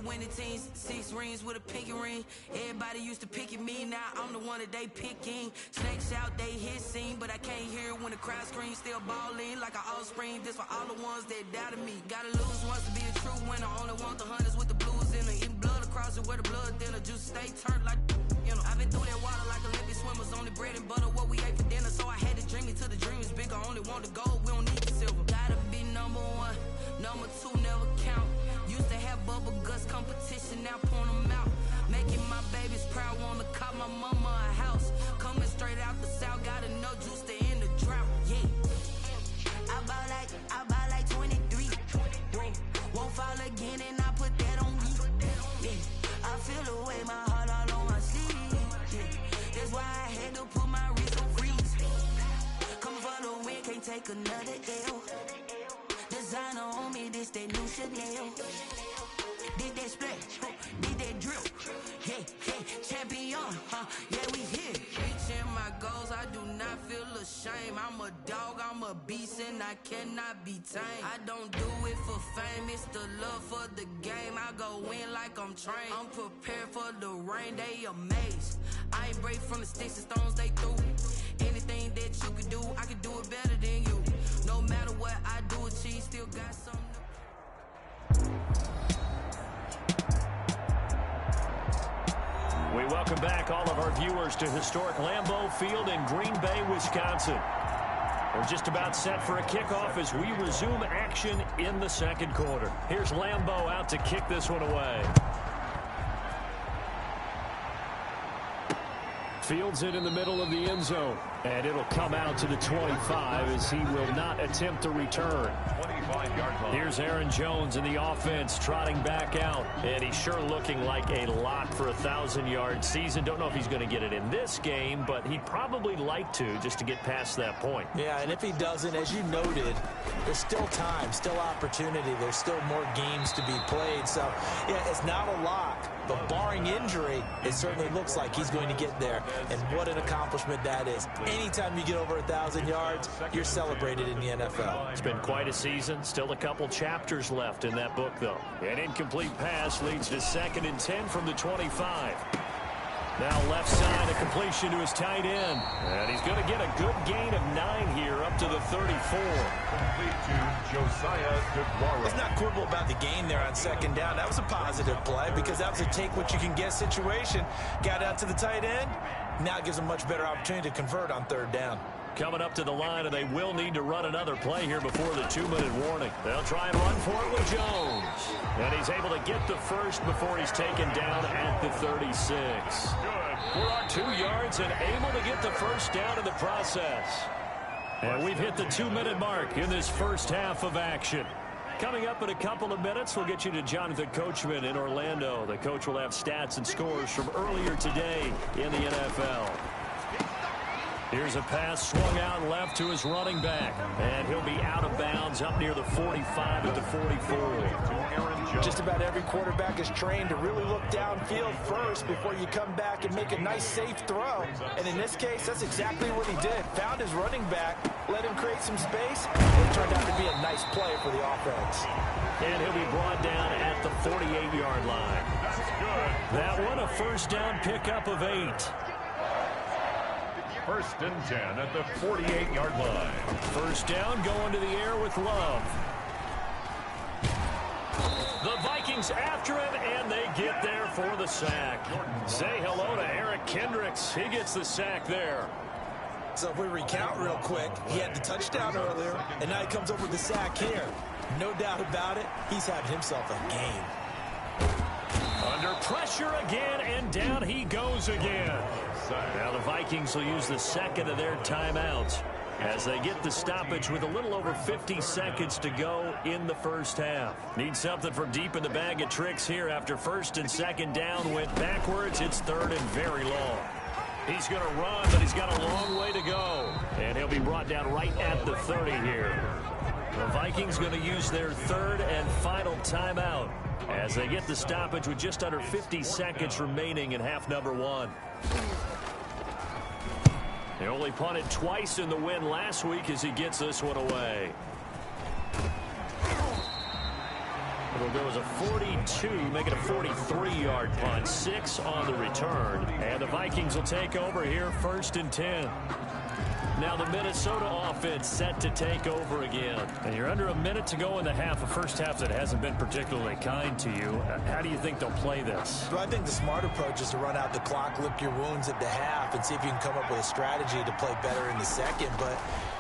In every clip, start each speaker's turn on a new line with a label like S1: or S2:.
S1: winning teams, 6 rings with a pinky ring. Everybody used to pick at me, now I'm the one that they picking. Snakes out, they hit scene, but I can't hear it when the crowd screams. Still balling like an offspring. This for all the ones that doubted me. Gotta lose once to be a true winner. Only want the hunters with the blues in it. Eating blood across it where the blood dinner. Juice stay turned like, you know. I've been through that water like Olympic swimmers. Only bread and butter, what we ate for dinner. So I had to dream it till the dream is bigger. Only want the gold, we don't need the silver. Gotta be number 1, number 2 never count. Used to have bubble guts competition, now point them out. Making my babies proud, wanna cop my mama a house. Coming straight out the south, gotta know juice to end the drought. Yeah, I bought like 23. Whoa, won't fall again and I put that on me. Yeah, I feel the way, my heart all on my sleeve. Yeah, that's why I had to put my wrist on freeze. Come for the win, can't take another L. Designer on me, this that new Chanel. Did that splash, did that drip. Hey, champion, yeah, we here. Reaching my goals, I do not feel ashamed. I'm a dog, I'm a beast, and I cannot be tamed. I don't do it for fame, it's the love for the game. I go in like I'm trained. I'm prepared for the rain, they amazed. I ain't break from the sticks and stones they threw. Anything that you could do, I could do it better than you. No matter what I do, achieve, still got something.
S2: We welcome back all of our viewers to historic Lambeau Field in Green Bay, Wisconsin. We're just about set for a kickoff as we resume action in the second quarter. Here's Lambeau out to kick this one away. Fields it in the middle of the end zone. And it'll come out to the 25 as he will not attempt to return. 25-yard line. Here's Aaron Jones in the offense trotting back out. And he's sure looking like a lock for a 1,000-yard season. Don't know if he's going to get it in this game, but he'd probably like to just to get past that point.
S3: Yeah, and if he doesn't, as you noted, there's still time, still opportunity. There's still more games to be played. So, yeah, it's not a lock. But barring injury, it certainly looks like he's going to get there. And what an accomplishment that is. Anytime you get over 1,000 yards, you're celebrated in the NFL.
S2: It's been quite a season. Still a couple chapters left in that book, though. An incomplete pass leads to 2nd and 10 from the 25. Now left side, a completion to his tight end. And he's going to get a good gain of 9 here up to the 34.
S4: Complete to Josiah DeGuara.
S3: Let's not quibble about the gain there on 2nd down. That was a positive play because that was a take-what-you-can-get situation. Got out to the tight end. Now it gives him much better opportunity to convert on 3rd down.
S2: Coming up to the line, and they will need to run another play here before the 2-minute warning. They'll try and run for it with Jones. And he's able to get the first before he's taken down at the 36. Good. 2 yards and able to get the first down in the process. And we've hit the 2-minute mark in this first half of action. Coming up in a couple of minutes, we'll get you to Jonathan Coachman in Orlando. The coach will have stats and scores from earlier today in the NFL. Here's a pass swung out left to his running back. And he'll be out of bounds up near the 45 at the 44.
S3: Just about every quarterback is trained to really look downfield first before you come back and make a nice, safe throw. And in this case, that's exactly what he did. Found his running back, let him create some space, and it turned out to be a nice play for the offense.
S2: And he'll be brought down at the 48-yard line. That one a first down pickup of 8.
S4: 1st and 10 at the 48-yard line.
S2: First down going to the air with Love. The Vikings after him, and they get there for the sack. Say hello to Eric Kendricks. He gets the sack there.
S3: So if we recount real quick, he had the touchdown earlier, and now he comes over with the sack here. No doubt about it, he's having himself a game.
S2: Under pressure again, and down he goes again. Now the Vikings will use the second of their timeouts as they get the stoppage with a little over 50 seconds to go in the first half. Need something from deep in the bag of tricks here after 1st and 2nd down went backwards. It's 3rd and very long. He's going to run, but he's got a long way to go. And he'll be brought down right at the 30 here. The Vikings going to use their 3rd and final timeout as they get the stoppage with just under 50 seconds remaining in half number 1. They only punted twice in the win last week as he gets this one away. It'll go as a 42, make it a 43-yard punt. 6 on the return. And the Vikings will take over here, 1st and 10. Now the Minnesota offense set to take over again. And you're under a minute to go in the half, a first half that hasn't been particularly kind to you. How do you think they'll play this?
S3: Well, I think the smart approach is to run out the clock, lick your wounds at the half, and see if you can come up with a strategy to play better in the second. But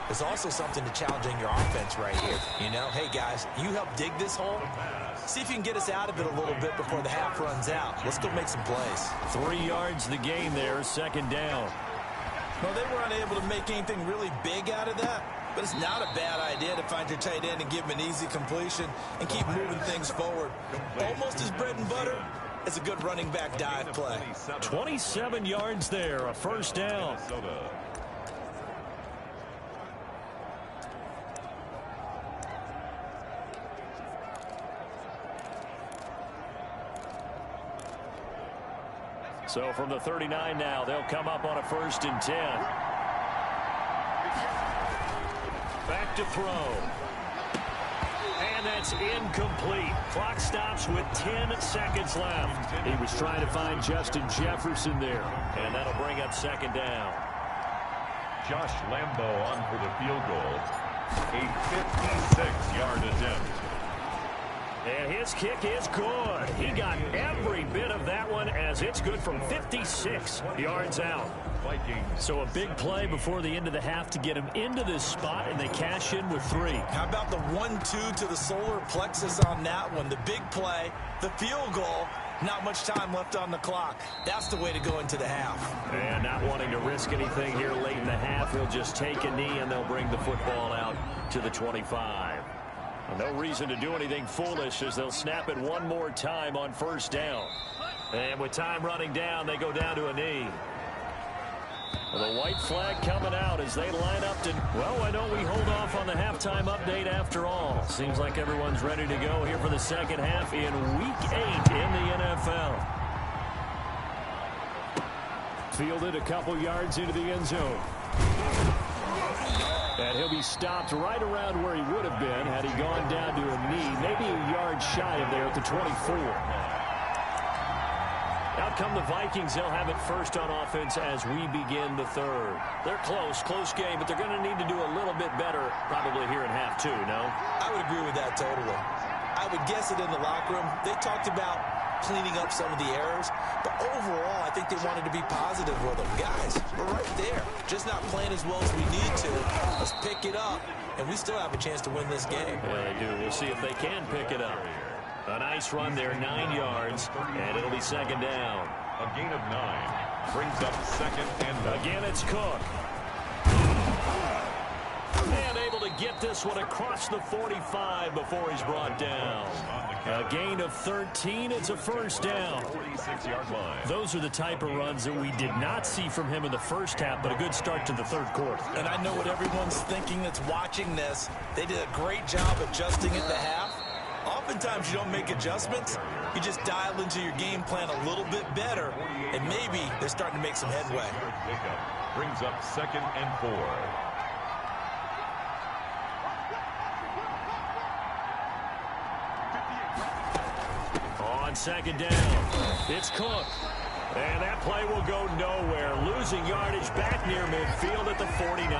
S3: there's also something to challenging your offense right here. You know, hey, guys, you help dig this hole. See if you can get us out of it a little bit before the half runs out. Let's go make some plays. 3
S2: yards the gain there, 2nd down.
S3: Well, they were unable to make anything really big out of that, but it's not a bad idea to find your tight end and give him an easy completion and keep moving things forward. Almost as bread and butter as a good running back dive play.
S2: 27 yards there, a 1st down. So from the 39 now, they'll come up on a 1st and 10. Back to throw. And that's incomplete. Clock stops with 10 seconds left. He was trying to find Justin Jefferson there. And that'll bring up 2nd down.
S4: Josh Lambo on for the field goal. A 56-yard attempt.
S2: And his kick is good. He got every bit of that one as it's good from 56 yards out.
S4: Vikings.
S2: So a big play before the end of the half to get him into this spot, and they cash in with 3.
S3: How about the 1-2 to the solar plexus on that one? The big play, the field goal, not much time left on the clock. That's the way to go into the half.
S2: And not wanting to risk anything here late in the half, he'll just take a knee, and they'll bring the football out to the 25. No reason to do anything foolish as they'll snap it one more time on 1st down. And with time running down, they go down to a knee. Well, the white flag coming out as they line up to, well, why don't we hold off on the halftime update after all? Seems like everyone's ready to go here for the 2nd half in Week 8 in the NFL. Fielded a couple yards into the end zone. And he'll be stopped right around where he would have been had he gone down to a knee, maybe a yard shy of there at the 24. Out come the Vikings. They'll have it first on offense as we begin the 3rd. They're close game, but they're going to need to do a little bit better probably here in half 2, no?
S3: I would agree with that totally. I would guess it in the locker room. They talked about cleaning up some of the errors, but overall I think they wanted to be positive with them. Guys, we're right there, just not playing as well as we need to. Let's pick it up, and we still have a chance to win this game.
S2: Yeah, they do. We'll see if they can pick it up. A nice run there, 9 yards, and it'll be 2nd down.
S4: A gain of 9 brings up 2nd and 1.
S2: Again, it's Cook. And able to get this one across the 45 before he's brought down. A gain of 13. It's a 1st down.
S4: 46-yard line.
S2: Those are the type of runs that we did not see from him in the 1st half, but a good start to the 3rd quarter.
S3: And I know what everyone's thinking that's watching this. They did a great job adjusting at the half. Oftentimes you don't make adjustments. You just dial into your game plan a little bit better, and maybe they're starting to make some headway.
S4: Brings up 2nd and 4.
S2: On 2nd down, it's Cook. And that play will go nowhere. Losing yardage back near midfield at the 49.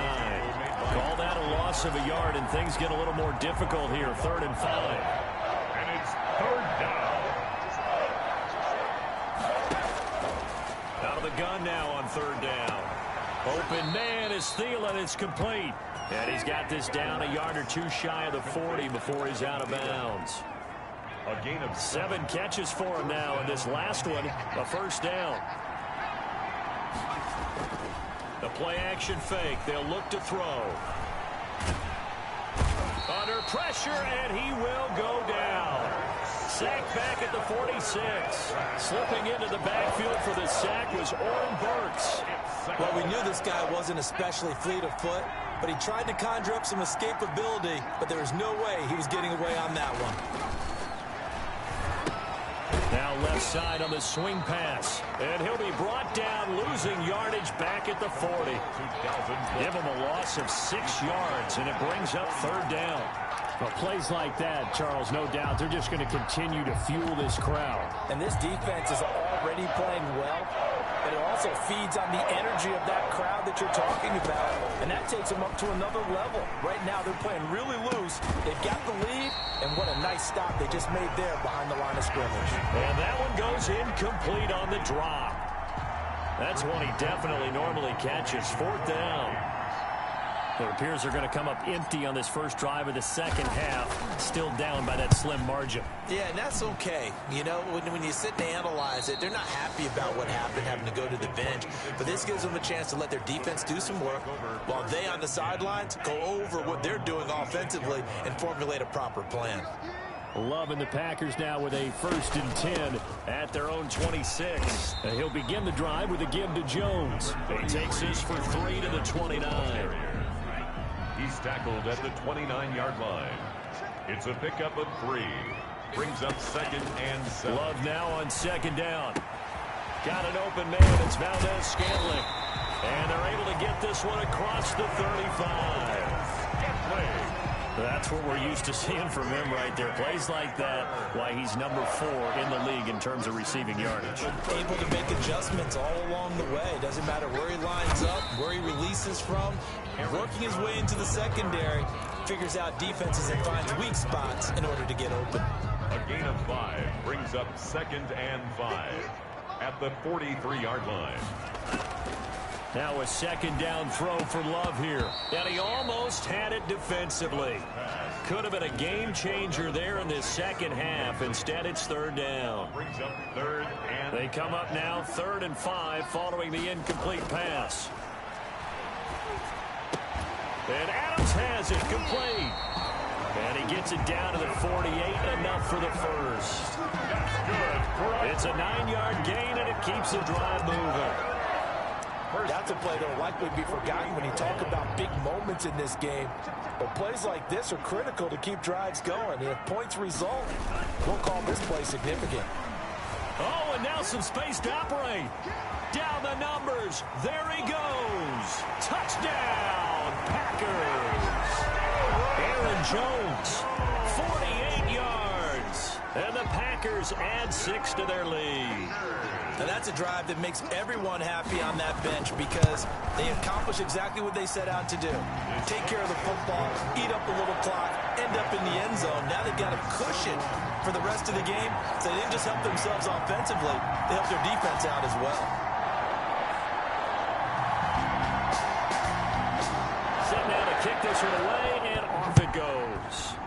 S2: Call that a loss of a yard, and things get a little more difficult here. 3rd and 5.
S4: And it's 3rd down.
S2: Out of the gun now on 3rd down. Open man is Thielen. It's complete. And he's got this down a yard or 2 shy of the 40 before he's out of bounds.
S4: A gain of
S2: 7 catches for him now, and this last one, a 1st down. The play action fake. They'll look to throw. Under pressure, and he will go down. Sacked back at the 46. Slipping into the backfield for the sack was Oren Burks.
S3: Well, we knew this guy wasn't especially fleet of foot, but he tried to conjure up some escapability, but there was no way he was getting away on that one.
S2: Now left side on the swing pass. And he'll be brought down, losing yardage back at the 40. Give him a loss of 6 yards, and it brings up 3rd down. Well, plays like that, Charles, no doubt, they're just going to continue to fuel this crowd.
S3: And this defense is already playing well, but it also feeds on the energy of that crowd that you're talking about, and that takes them up to another level. Right now, they're playing really loose. They've got the lead, and what a nice stop they just made there behind the line of scrimmage.
S2: And that one goes incomplete on the drop. That's one he definitely normally catches. 4th down. It appears they're going to come up empty on this first drive of the second half, still down by that slim margin.
S3: Yeah, and that's okay. You know, when you sit and analyze it, they're not happy about what happened, having to go to the bench. But this gives them a chance to let their defense do some work while they on the sidelines go over what they're doing offensively and formulate a proper plan.
S2: Loving the Packers now with a 1st and 10 at their own 26. He'll begin the drive with a give to Jones. He takes this for 3 to the 29.
S4: He's tackled at the 29-yard line. It's a pickup of 3. Brings up 2nd and 7.
S2: Love now on 2nd down. Got an open man. It's Valdez-Scantling. And they're able to get this one across the 35. That's what we're used to seeing from him right there. Plays like that, why he's number 4 in the league in terms of receiving yardage.
S3: Able to make adjustments all along the way. Doesn't matter where he lines up, where he releases from. Working his way into the secondary, figures out defenses and finds weak spots in order to get open.
S4: A gain of 5 brings up 2nd and 5 at the 43-yard line.
S2: Now a 2nd down throw for Love here. And he almost had it defensively. Could have been a game changer there in this second half. Instead, it's 3rd down.
S4: Brings up 3rd and
S2: they come up now 3rd and 5 following the incomplete pass. And Adams has it complete. And he gets it down to the 48, enough for the first.
S4: That's good.
S2: It's a 9-yard gain, and it keeps the drive moving.
S3: That's a play that will likely be forgotten when you talk about big moments in this game. But plays like this are critical to keep drives going. If points result, we'll call this play significant.
S2: Oh, and now some space to operate. Down the numbers. There he goes. Touchdown, Packers. Aaron Jones, 48 yards. And the Packers add 6 to their lead.
S3: And that's a drive that makes everyone happy on that bench because they accomplish exactly what they set out to do. Take care of the football, eat up a little clock, end up in the end zone. Now they've got a cushion for the rest of the game. So they didn't just help themselves offensively, they helped their defense out as well.
S2: Setting out to kick this one away, and off it goes.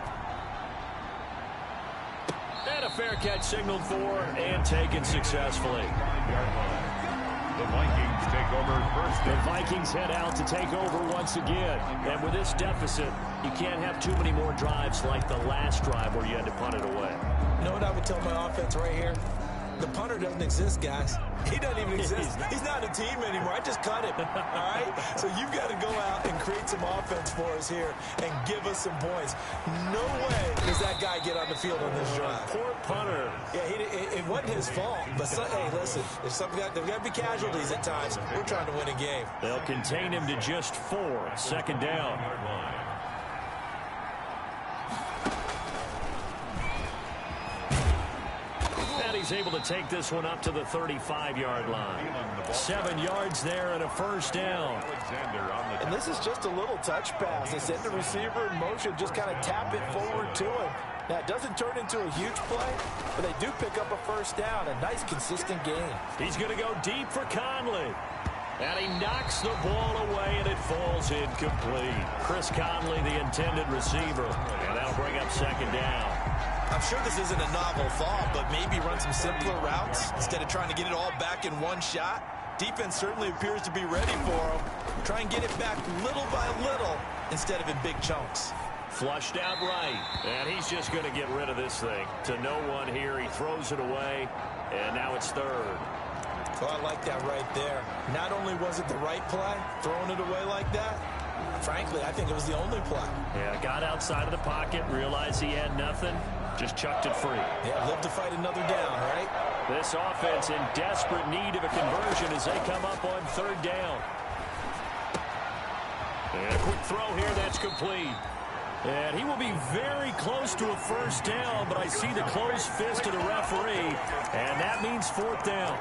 S2: And a fair catch signaled for and taken successfully.
S4: The Vikings take over first.
S2: The Vikings head out to take over once again. And with this deficit, you can't have too many more drives like the last drive where you had to punt it away.
S3: You know what I would tell my offense right here? The punter doesn't exist, guys. He doesn't even exist. He's not a team anymore. I just cut him. All right? So you've got to go out and create some offense for us here and give us some points. No way does that guy get on the field on this drive.
S2: Poor punter.
S3: Yeah, it wasn't his fault. But, hey, listen, there's got to be casualties at times. We're trying to win a game.
S2: They'll contain him to just 4. 2nd down. He's able to take this one up to the 35-yard line. 7 yards there and a 1st down.
S3: And this is just a little touch pass. They send the receiver in motion, just kind of tap it forward to him. Now, it doesn't turn into a huge play, but they do pick up a 1st down. A nice, consistent gain.
S2: He's going to go deep for Conley. And he knocks the ball away, and it falls incomplete. Chris Conley, the intended receiver. And that'll bring up 2nd down.
S3: I'm sure this isn't a novel thought, but maybe run some simpler routes instead of trying to get it all back in one shot. Defense certainly appears to be ready for him. Try and get it back little by little instead of in big chunks.
S2: Flushed out right, and he's just going to get rid of this thing. To no one here, he throws it away, and now it's 3rd.
S3: Oh, I like that right there. Not only was it the right play, throwing it away like that, frankly, I think it was the only play.
S2: Yeah, got outside of the pocket, realized he had nothing, just chucked it free.
S3: Yeah, live to fight another down, right?
S2: This offense in desperate need of a conversion as they come up on 3rd down. And a quick throw here, that's complete. And he will be very close to a first down, but I see the closed fist of the referee, and that means fourth down.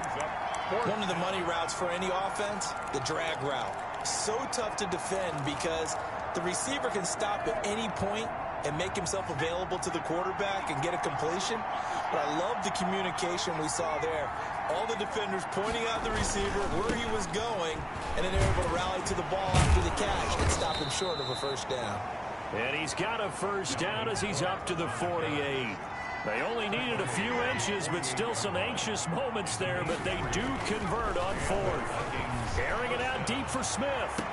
S3: One of the money routes for any offense, the drag route. So tough to defend because the receiver can stop at any point and make himself available to the quarterback and get a completion. But I love the communication we saw there. All the defenders pointing out the receiver, where he was going, and then they're able to rally to the ball after the catch and stop him short of a first down.
S2: And he's got a first down as he's up to the 48. They only needed a few inches, but still some anxious moments there, but they do convert on fourth. Airing it out deep for Smith.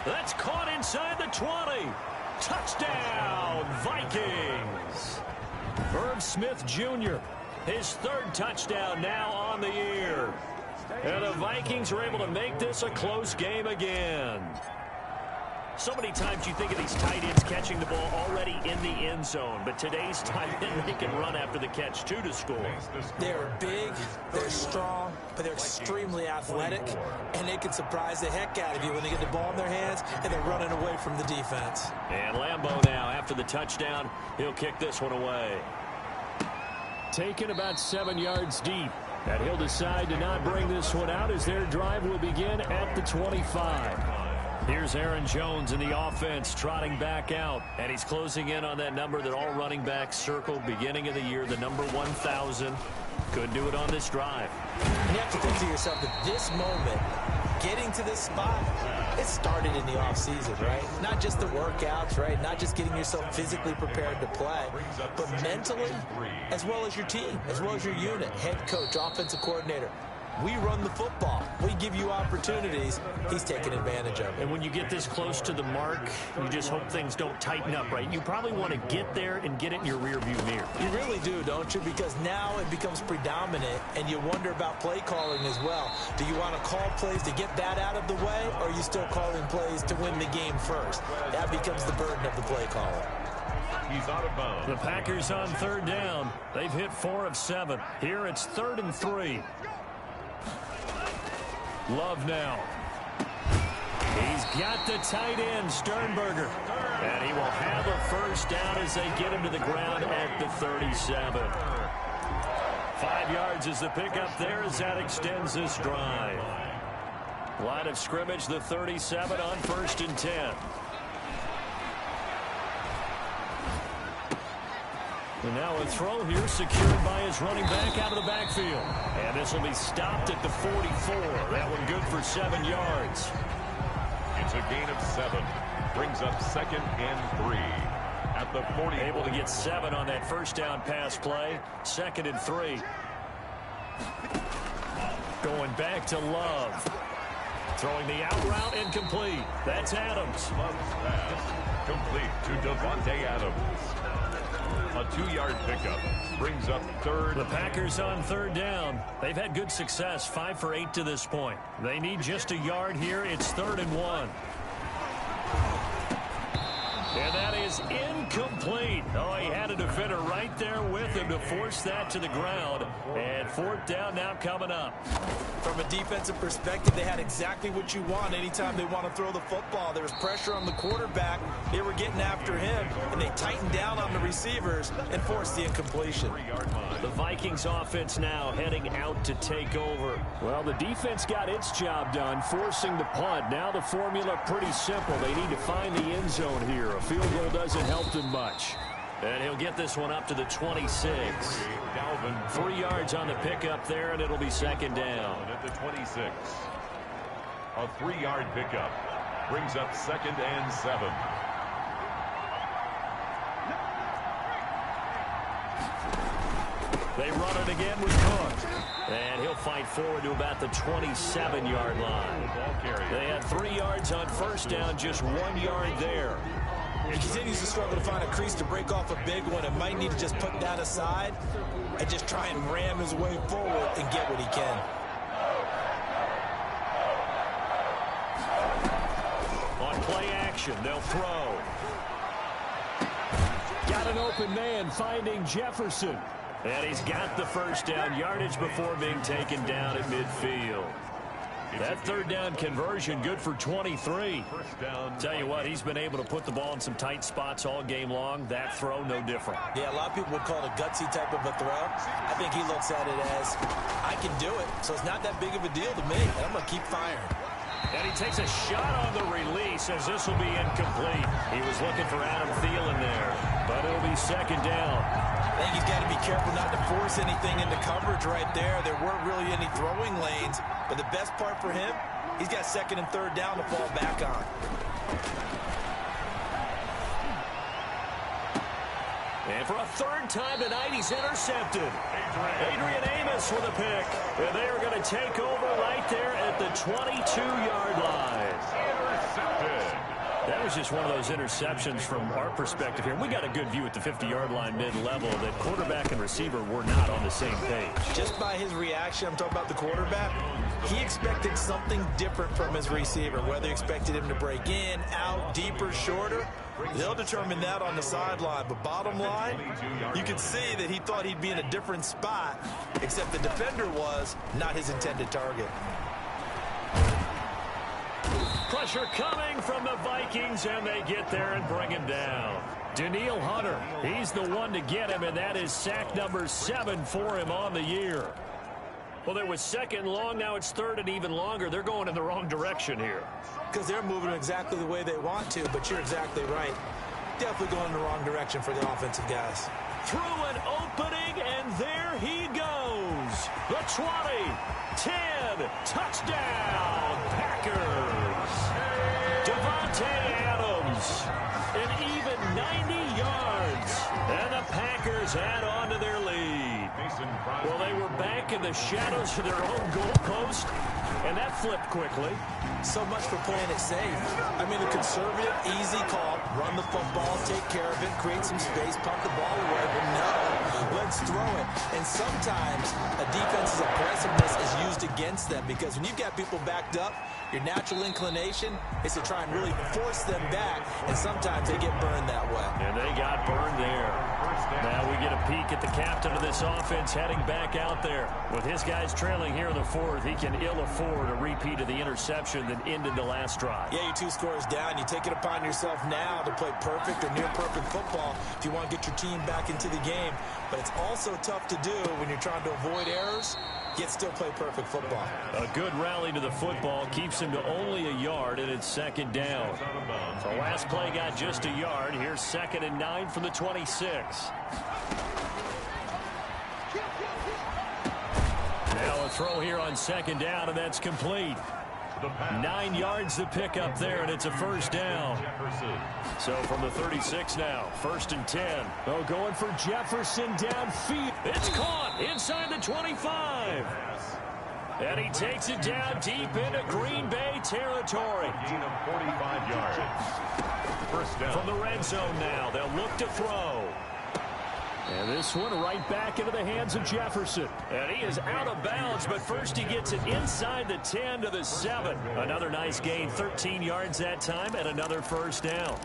S2: That's caught inside the 20. Touchdown, Vikings. Herb Smith Jr., his third touchdown now on the year. And the Vikings are able to make this a close game again. So many times you think of these tight ends catching the ball already in the end zone, but today's tight end, they can run after the catch, too, to score.
S3: They're big, they're strong, but they're extremely athletic, and they can surprise the heck out of you when they get the ball in their hands and they're running away from the defense.
S2: And Lambeau now, after the touchdown, he'll kick this one away. Taken about 7 yards deep, and he'll decide to not bring this one out as their drive will begin at the 25. Here's Aaron Jones in the offense trotting back out, and he's closing in on that number that all running backs circled beginning of the year, the number 1,000. Could do it on this drive.
S3: And you have to think to yourself that this moment, getting to this spot, it started in the offseason, right? Not just the workouts, right? Not just getting yourself physically prepared to play, but mentally, as well as your team, as well as your unit, head coach, offensive coordinator. We run the football. We give you opportunities. He's taking advantage of it.
S2: And when you get this close to the mark, you just hope things don't tighten up, right? You probably want to get there and get it in your rearview mirror.
S3: You really do, don't you? Because now it becomes predominant, and you wonder about play calling as well. Do you want to call plays to get that out of the way, or are you still calling plays to win the game first? That becomes the burden of the play caller.
S4: He's out of bounds.
S2: The Packers on third down. They've hit 4 of 7. Here it's 3rd and 3. Love now. He's got the tight end, Sternberger. And he will have a first down as they get him to the ground at the 37. 5 yards is the pickup there as that extends this drive. Line of scrimmage, the 37 on 1st and 10. And now a throw here secured by his running back out of the backfield. And this will be stopped at the 44. That one good for 7 yards.
S4: It's a gain of 7. Brings up 2nd and 3. At the 40.
S2: Able to get 7 on that first down pass play. 2nd and 3. Going back to Love. Throwing the out route incomplete. That's Adams.
S4: Love's pass complete to Devontae Adams. A 2-yard pickup brings up 3rd.
S2: The Packers on 3rd down. They've had good success, 5 for 8 to this point. They need just a yard here. It's 3rd and 1. And that is incomplete. Oh, he had a defender right there with him to force that to the ground. And 4th down now coming up.
S3: From a defensive perspective, they had exactly what you want anytime they want to throw the football. There was pressure on the quarterback. They were getting after him, and they tightened down on the receivers and forced the incompletion.
S2: The Vikings offense now heading out to take over. Well, the defense got its job done, forcing the punt. Now the formula pretty simple. They need to find the end zone here. A field goal doesn't help them much. And he'll get this one up to the 26. 3 yards on the pickup there, and it'll be 2nd down.
S4: At the 26. A 3-yard pickup brings up 2nd and 7.
S2: They run it again with Cook. And he'll fight forward to about the 27-yard line. They had 3 yards on first down, just 1 yard there.
S3: He continues to struggle to find a crease to break off a big one and might need to just put that aside and just try and ram his way forward and get what he can.
S2: On play action, they'll throw. Got an open man finding Jefferson. And he's got the first down yardage before being taken down at midfield. That third down conversion, good for 23. Tell you what, he's been able to put the ball in some tight spots all game long. That throw, no different.
S3: Yeah, a lot of people would call it a gutsy type of a throw. I think he looks at it as, I can do it, so it's not that big of a deal to me, and I'm going to keep firing.
S2: And he takes a shot on the release as this will be incomplete. He was looking for Adam Thielen there, but it'll be second down.
S3: I think he's got to be careful not to force anything into coverage right there. There weren't really any throwing lanes, but the best part for him, he's got second and third down to fall back on.
S2: And for a third time tonight, he's intercepted. Adrian Amos with a pick. And they are going to take over right there at the 22-yard line.
S4: Intercepted.
S2: That was just one of those interceptions from our perspective here. We got a good view at the 50-yard line mid-level that quarterback and receiver were not on the same page.
S3: Just by his reaction, I'm talking about the quarterback, he expected something different from his receiver, whether he expected him to break in, out, deeper, shorter. They'll determine that on the sideline. But bottom line, you can see that he thought he'd be in a different spot, except the defender was not his intended target.
S2: Pressure coming from the Vikings, and they get there and bring him down. Danielle Hunter, he's the one to get him, and that is sack number 7 for him on the year. Well, there was second long, now it's third and even longer. They're going in the wrong direction here.
S3: Because they're moving exactly the way they want to, but you're exactly right. Definitely going in the wrong direction for the offensive guys.
S2: Through an opening, and there he goes. The 20, 10, touchdown, Packers. Devontae Adams, an even 90 yards, and the Packers add on to their lead. Well, they were back in the shadows of their own goalpost, and that flipped quickly.
S3: So much for playing it safe. I mean, the conservative, easy call, run the football, take care of it, create some space, pump the ball away, but no, let's throw it. And sometimes a defense's aggressiveness is used against them because when you've got people backed up, your natural inclination is to try and really force them back, and sometimes they get burned that way.
S2: And they got burned there. Now we get a peek at the captain of this offense heading back out there. With his guys trailing here in the fourth, he can ill afford a repeat of the interception that ended the last drive.
S3: Yeah, you're 2 scores down. You take it upon yourself now to play perfect or near perfect football if you want to get your team back into the game. But it's also tough to do when you're trying to avoid errors, yet still play perfect football.
S2: A good rally to the football keeps him to only a yard, and it's second down. So last play got just a yard. Here's 2nd and 9 from the 26. Now a throw here on 2nd down, and that's complete. 9 yards the pick up there, and it's a first down. So from the 36 now, 1st and 10. Oh, going for Jefferson downfield. It's caught inside the 25. And he takes it down deep into Green Bay territory.
S4: Gain of 45 yards. First down.
S2: From the red zone now, they'll look to throw. And this one right back into the hands of Jefferson. And he is out of bounds, but first he gets it inside the 10 to the 7. Another nice gain, 13 yards that time, and another first down.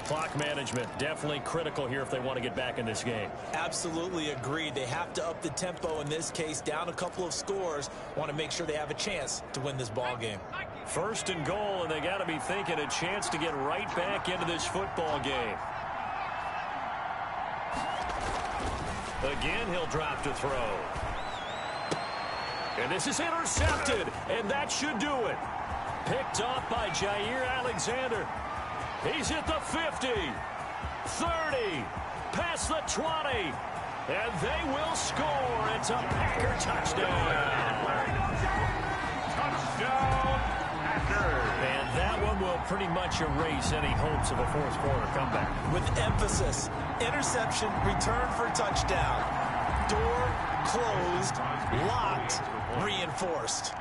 S2: Clock management, definitely critical here if they want to get back in this game.
S3: Absolutely agreed. They have to up the tempo in this case, down a couple of scores. Want to make sure they have a chance to win this ball game.
S2: 1st and goal, and they got to be thinking a chance to get right back into this football game. Again, he'll drop to throw. And this is intercepted, and that should do it. Picked off by Jair Alexander. He's at the 50, 30, past the 20, and they will score. It's a Packer touchdown.
S4: Touchdown, Packers.
S2: And that one will pretty much erase any hopes of a fourth quarter comeback.
S3: With emphasis, interception, return for touchdown. Door closed, locked, reinforced.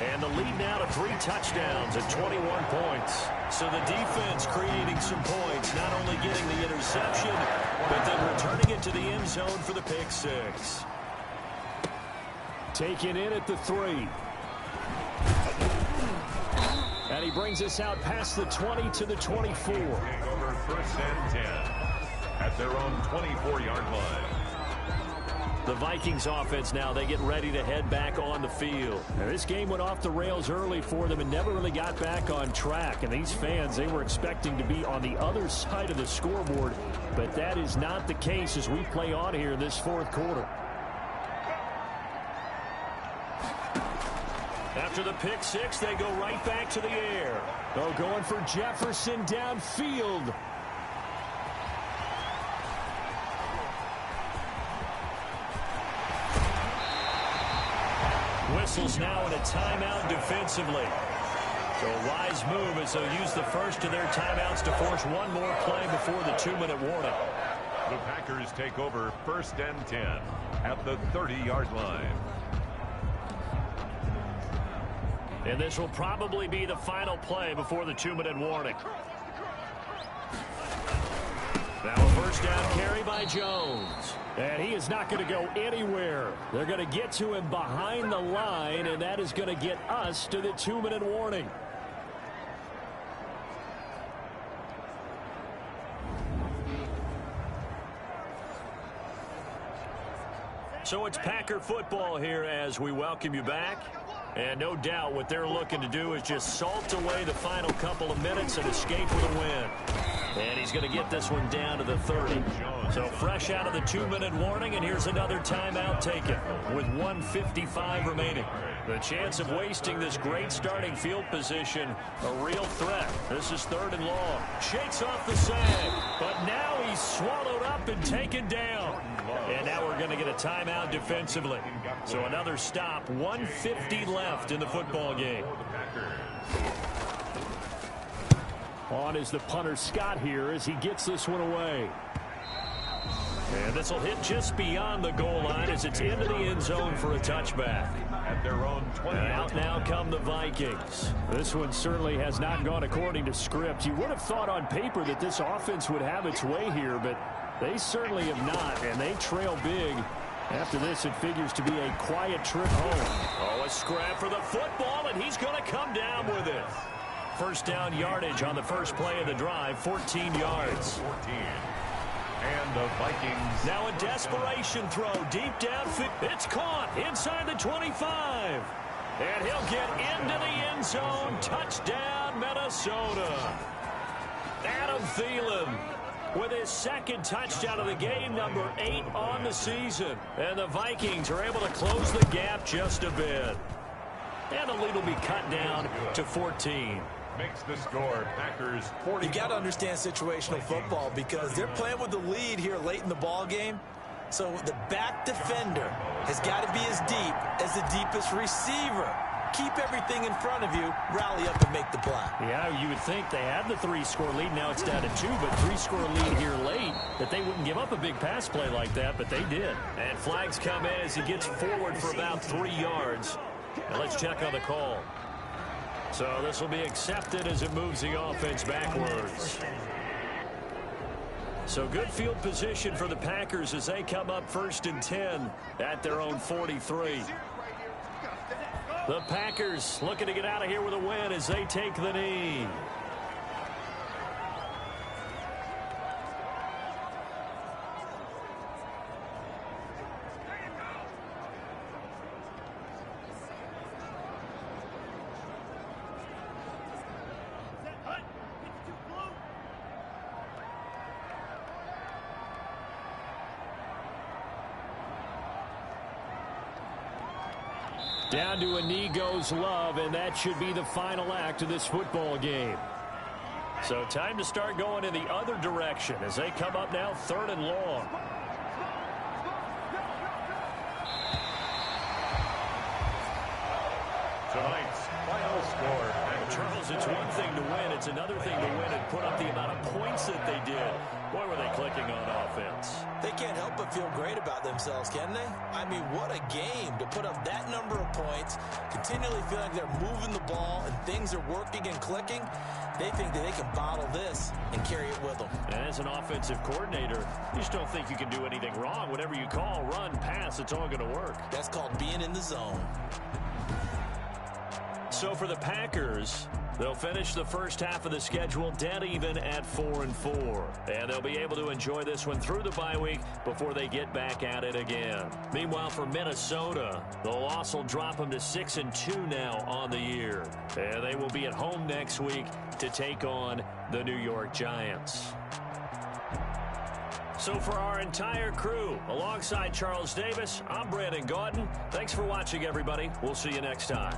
S2: And the lead now to 3 touchdowns at 21 points. So the defense creating some points, not only getting the interception, but then returning it to the end zone for the pick 6. Taken in at the 3. And he brings us out past the 20 to the 24.
S4: Over 1st and 10 at their own 24-yard line.
S2: The Vikings offense now, they get ready to head back on the field. Now, this game went off the rails early for them and never really got back on track. And these fans, they were expecting to be on the other side of the scoreboard, but that is not the case as we play on here in this fourth quarter. After the pick six, they go right back to the air. Oh, going for Jefferson downfield. Whistles now in a timeout defensively. So a wise move as they'll use the first of their timeouts to force one more play before the 2-minute warning.
S4: The Packers take over 1st and 10 at the 30-yard line.
S2: And this will probably be the final play before the 2-minute warning. Now a first down carry by Jones. And he is not going to go anywhere. They're going to get to him behind the line, and that is going to get us to the 2-minute warning. So it's Packer football here as we welcome you back. And no doubt what they're looking to do is just salt away the final couple of minutes and escape with a win. And he's going to get this one down to the 30. So fresh out of the 2-minute warning, and here's another timeout taken with 1:55 remaining. The chance of wasting this great starting field position, a real threat. This is 3rd and long. Shakes off the sag, but now he's swallowed up and taken down. And now we're going to get a timeout defensively. So another stop, 1:50 left in the football game. On is the punter Scott here as he gets this one away. And this will hit just beyond the goal line as it's into the end zone for a touchback.
S4: At their own 20.
S2: And out now come the Vikings. This one certainly has not gone according to script. You would have thought on paper that this offense would have its way here, but they certainly have not, and they trail big. After this, it figures to be a quiet trip home. Oh, a scrap for the football, and he's going to come down with it. First down yardage on the first play of the drive, 14 yards.
S4: 14. And the Vikings.
S2: Now a desperation throw deep downfield. It's caught inside the 25. And he'll get into the end zone. Touchdown, Minnesota. Adam Thielen with his second touchdown of the game, number 8 on the season. And the Vikings are able to close the gap just a bit. And the lead will be cut down to 14.
S4: Makes the score Packers 40.
S3: You got to understand situational football because they're playing with the lead here late in the ball game. So the back defender has got to be as deep as the deepest receiver. Keep everything in front of you, rally up and make the play. Yeah, you would think they had the 3-score lead. Now it's down to 2, but 3-score lead here late, that they wouldn't give up a big pass play like that, but they did. And flags come in as he gets forward for about 3 yards. And let's check on the call. So this will be accepted as it moves the offense backwards. So good field position for the Packers as they come up 1st and 10 at their own 43. The Packers looking to get out of here with a win as they take the knee. Down to a knee goes Love, and that should be the final act of this football game. So time to start going in the other direction as they come up now 3rd and long.
S4: Tonight's final score.
S2: Charles, it's one thing to win. It's another thing to win and put up the amount of points that they did. Boy, were they clicking on offense.
S3: They can't help but feel great about themselves, can they? I mean, what a game to put up that number of points, continually feeling they're moving the ball and things are working and clicking. They think that they can bottle this and carry it with them.
S2: And as an offensive coordinator, you just don't think you can do anything wrong. Whatever you call, run, pass, it's all going to work.
S3: That's called being in the zone.
S2: So for the Packers, they'll finish the first half of the schedule dead even at 4-4. And they'll be able to enjoy this one through the bye week before they get back at it again. Meanwhile, for Minnesota, the loss will drop them to 6-2 now on the year. And they will be at home next week to take on the New York Giants. So for our entire crew, alongside Charles Davis, I'm Brandon Gaudin. Thanks for watching, everybody. We'll see you next time.